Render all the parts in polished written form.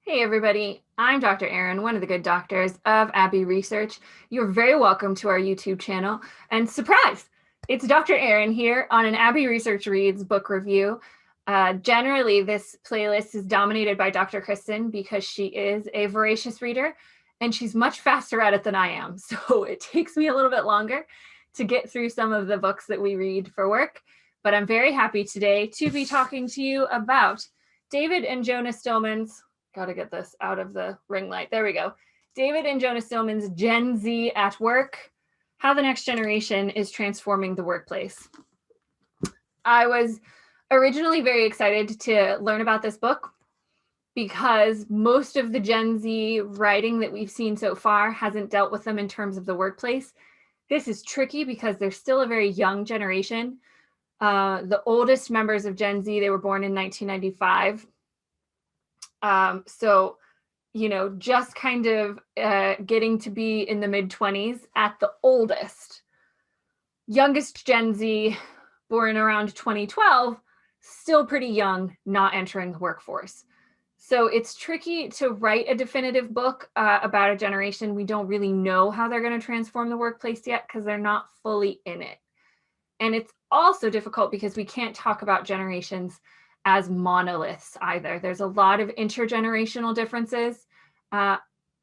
Hey everybody, I'm Dr. Erin, one of the good doctors of Abbey Research. You're very welcome to our YouTube channel. And surprise, it's Dr. Erin here on an Abbey Research Reads book review. Generally, this playlist is dominated by Dr. Kristen because she is a voracious reader and she's much faster at it than I am. So it takes me a little bit longer to get through some of the books that we read for work. But I'm very happy today to be talking to you about David and Jonah Stillman's Got to get this out of the ring light. There we go. David and Jonah Stillman's Gen Z at Work, How the Next Generation is Transforming the Workplace. I was originally very excited to learn about this book because most of the Gen Z writing that we've seen so far hasn't dealt with them in terms of the workplace. This is tricky because they're still a very young generation. The oldest members of Gen Z, they were born in 1995. So, just kind of getting to be in the mid-20s at the oldest. Youngest Gen Z, born around 2012, still pretty young, not entering the workforce. So it's tricky to write a definitive book about a generation. We don't really know how they're going to transform the workplace yet because they're not fully in it. And it's also difficult because we can't talk about generations as monoliths either. There's a lot of intergenerational differences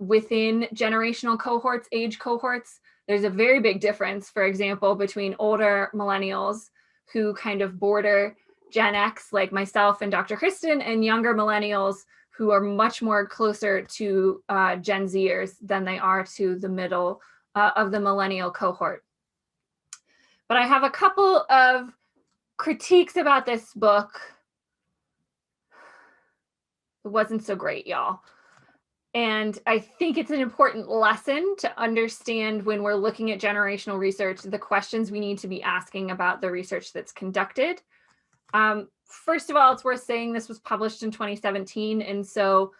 within generational cohorts, age cohorts. There's a very big difference, for example, between older millennials who kind of border Gen X, like myself and Dr. Kristen, and younger millennials who are much more closer to Gen Zers than they are to the middle of the millennial cohort. But I have a couple of critiques about this book. It wasn't so great, y'all. And I think it's an important lesson to understand when we're looking at generational research, the questions we need to be asking about the research that's conducted. First of all, it's worth saying this was published in 2017. And so,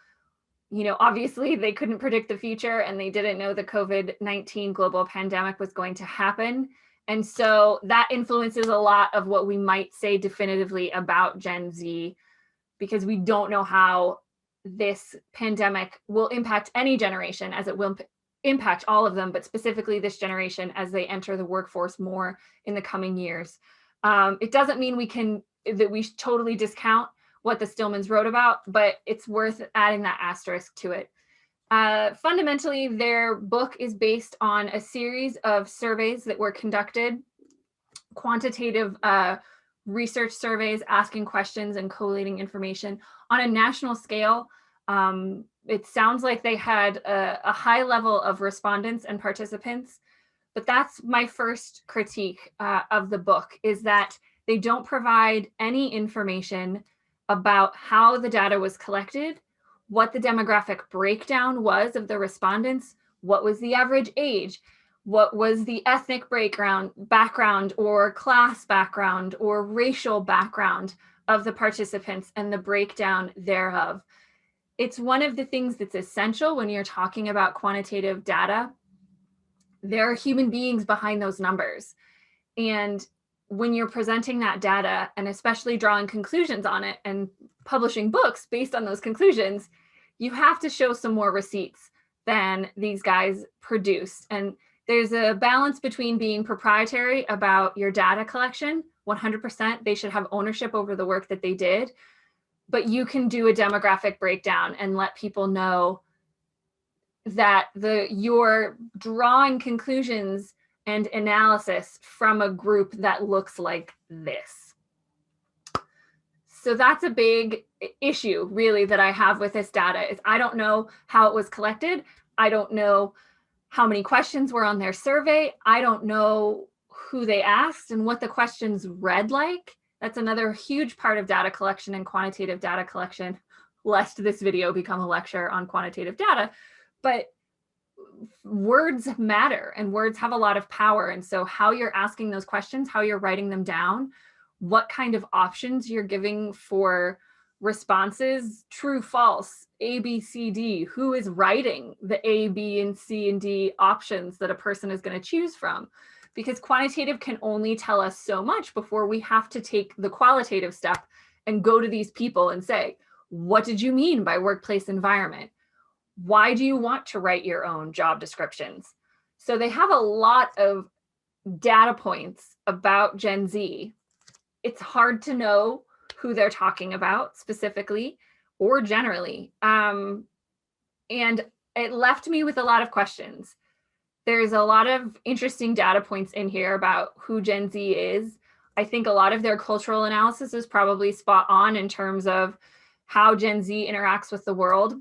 obviously they couldn't predict the future and they didn't know the COVID-19 global pandemic was going to happen. And so that influences a lot of what we might say definitively about Gen Z, because we don't know how this pandemic will impact any generation, as it will impact all of them, but specifically this generation as they enter the workforce more in the coming years. It doesn't mean that we totally discount what the Stillmans wrote about, but it's worth adding that asterisk to it. Fundamentally, their book is based on a series of surveys that were conducted, quantitative research surveys asking questions and collating information on a national scale. It sounds like they had a high level of respondents and participants, but that's my first critique of the book, is that they don't provide any information about how the data was collected, what the demographic breakdown was of the respondents, what was the average age, what was the ethnic background or class background or racial background of the participants and the breakdown thereof. It's one of the things that's essential when you're talking about quantitative data. There are human beings behind those numbers. And when you're presenting that data and especially drawing conclusions on it and publishing books based on those conclusions, you have to show some more receipts than these guys produced. And there's a balance between being proprietary about your data collection. 100%, they should have ownership over the work that they did, but you can do a demographic breakdown and let people know that you're drawing conclusions and analysis from a group that looks like this. So that's a big issue, really, that I have with this data, is I don't know how it was collected. I don't know how many questions were on their survey. I don't know who they asked and what the questions read like. That's another huge part of data collection and quantitative data collection, lest this video become a lecture on quantitative data. But words matter and words have a lot of power. And so how you're asking those questions, how you're writing them down, what kind of options you're giving for responses, true, false, A, B, C, D, who is writing the A, B, and C, and D options that a person is going to choose from. Because quantitative can only tell us so much before we have to take the qualitative step and go to these people and say, What did you mean by workplace environment? Why do you want to write your own job descriptions? So they have a lot of data points about Gen Z. It's hard to know who they're talking about specifically or generally. And it left me with a lot of questions. There's a lot of interesting data points in here about who Gen Z is. I think a lot of their cultural analysis is probably spot on in terms of how Gen Z interacts with the world.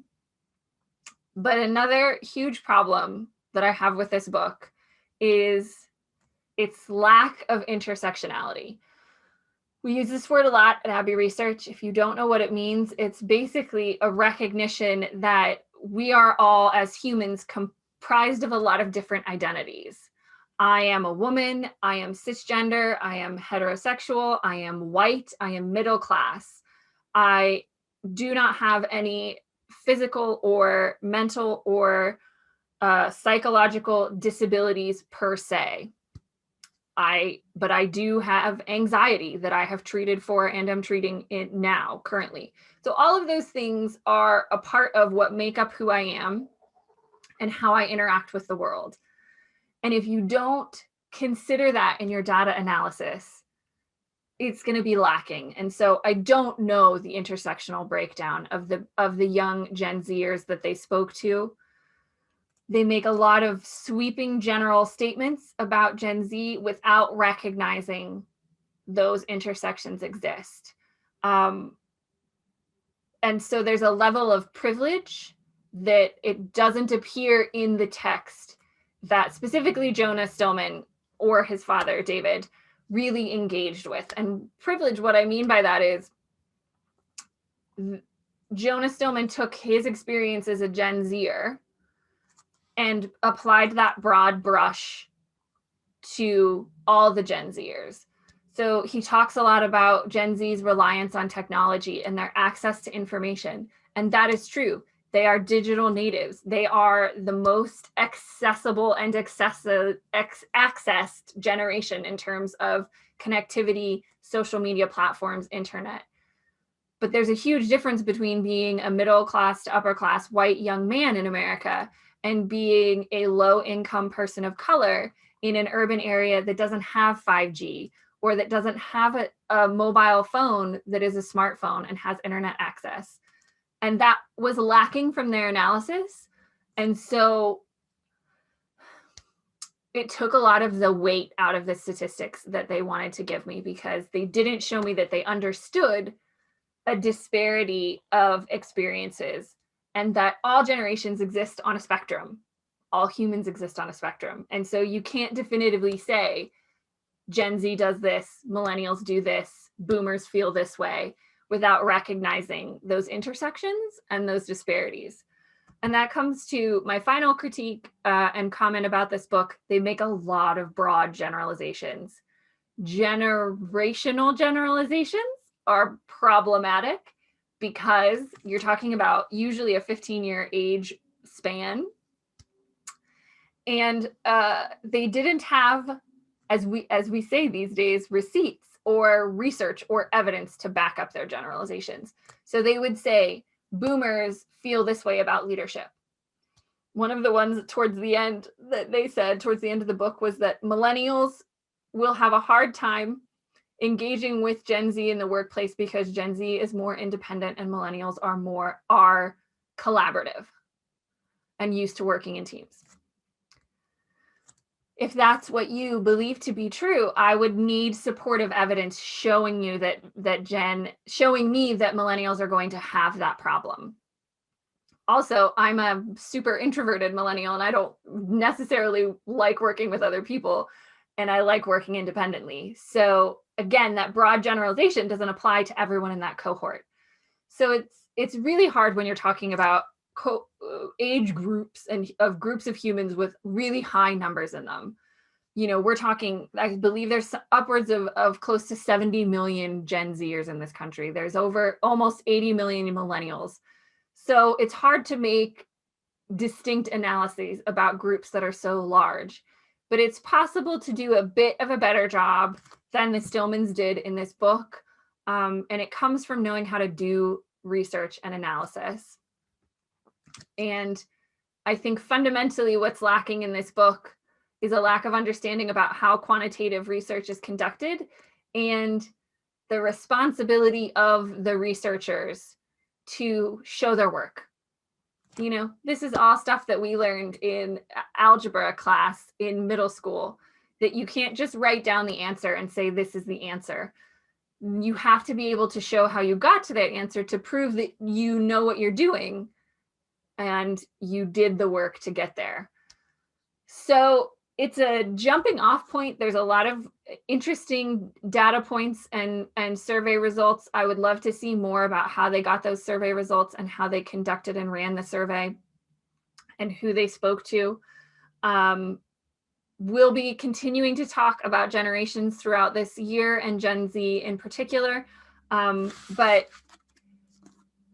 But another huge problem that I have with this book is its lack of intersectionality. We use this word a lot at Abbey Research. If you don't know what it means, it's basically a recognition that we are all, as humans, comprised of a lot of different identities. I am a woman, I am cisgender, I am heterosexual, I am white, I am middle class. I do not have any physical or mental or psychological disabilities per se. But I do have anxiety that I have treated for and am treating it now currently. So all of those things are a part of what make up who I am and how I interact with the world. And if you don't consider that in your data analysis, it's going to be lacking. And so I don't know the intersectional breakdown of the young Gen Zers that they spoke to. They make a lot of sweeping general statements about Gen Z without recognizing those intersections exist. And so there's a level of privilege that it doesn't appear in the text that specifically Jonah Stillman or his father, David, really engaged with. And privilege, what I mean by that is Jonah Stillman took his experience as a Gen Zer and applied that broad brush to all the Gen Zers. So he talks a lot about Gen Z's reliance on technology and their access to information. And that is true. They are digital natives. They are the most accessible and accessed generation in terms of connectivity, social media platforms, internet. But there's a huge difference between being a middle class to upper class white young man in America and being a low income person of color in an urban area that doesn't have 5G or that doesn't have a mobile phone that is a smartphone and has internet access. And that was lacking from their analysis. And so it took a lot of the weight out of the statistics that they wanted to give me because they didn't show me that they understood a disparity of experiences and that all generations exist on a spectrum. All humans exist on a spectrum. And so you can't definitively say Gen Z does this, millennials do this, boomers feel this way without recognizing those intersections and those disparities. And that comes to my final critique and comment about this book. They make a lot of broad generalizations. Generational generalizations are problematic because you're talking about usually a 15-year age span. And they didn't have, as we say these days, receipts or research or evidence to back up their generalizations. So they would say, boomers feel this way about leadership. One of the ones towards the end that they said towards the end of the book was that millennials will have a hard time engaging with Gen Z in the workplace because Gen Z is more independent and millennials are collaborative and used to working in teams. If that's what you believe to be true, I would need supportive evidence showing me that millennials are going to have that problem. Also, I'm a super introverted millennial and I don't necessarily like working with other people and I like working independently. So again, that broad generalization doesn't apply to everyone in that cohort. So it's really hard when you're talking about age groups and of groups of humans with really high numbers in them. You know, we're talking, I believe there's upwards of close to 70 million Gen Zers in this country. There's over almost 80 million millennials. So it's hard to make distinct analyses about groups that are so large, but it's possible to do a bit of a better job than the Stillmans did in this book. And it comes from knowing how to do research and analysis. And I think fundamentally what's lacking in this book is a lack of understanding about how quantitative research is conducted and the responsibility of the researchers to show their work. You know, this is all stuff that we learned in algebra class in middle school, that you can't just write down the answer and say, this is the answer. You have to be able to show how you got to that answer to prove that you know what you're doing and you did the work to get there. So it's a jumping off point. There's a lot of interesting data points and survey results. I would love to see more about how they got those survey results and how they conducted and ran the survey and who they spoke to. We'll be continuing to talk about generations throughout this year and Gen Z in particular. But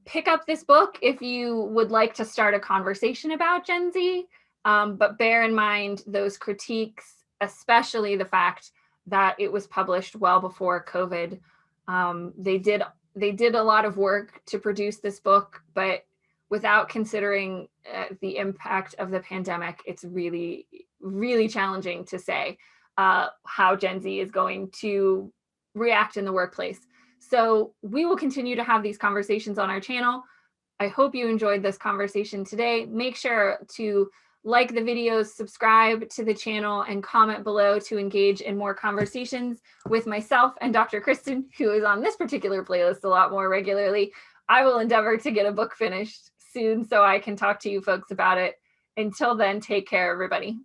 pick up this book if you would like to start a conversation about Gen Z. But bear in mind those critiques, especially the fact that it was published well before COVID. They did a lot of work to produce this book, but without considering the impact of the pandemic, it's really, really challenging to say how Gen Z is going to react in the workplace. So we will continue to have these conversations on our channel. I hope you enjoyed this conversation today. Make sure to like the videos, subscribe to the channel, and comment below to engage in more conversations with myself and Dr. Kristen, who is on this particular playlist a lot more regularly. I will endeavor to get a book finished soon so I can talk to you folks about it. Until then, take care, everybody.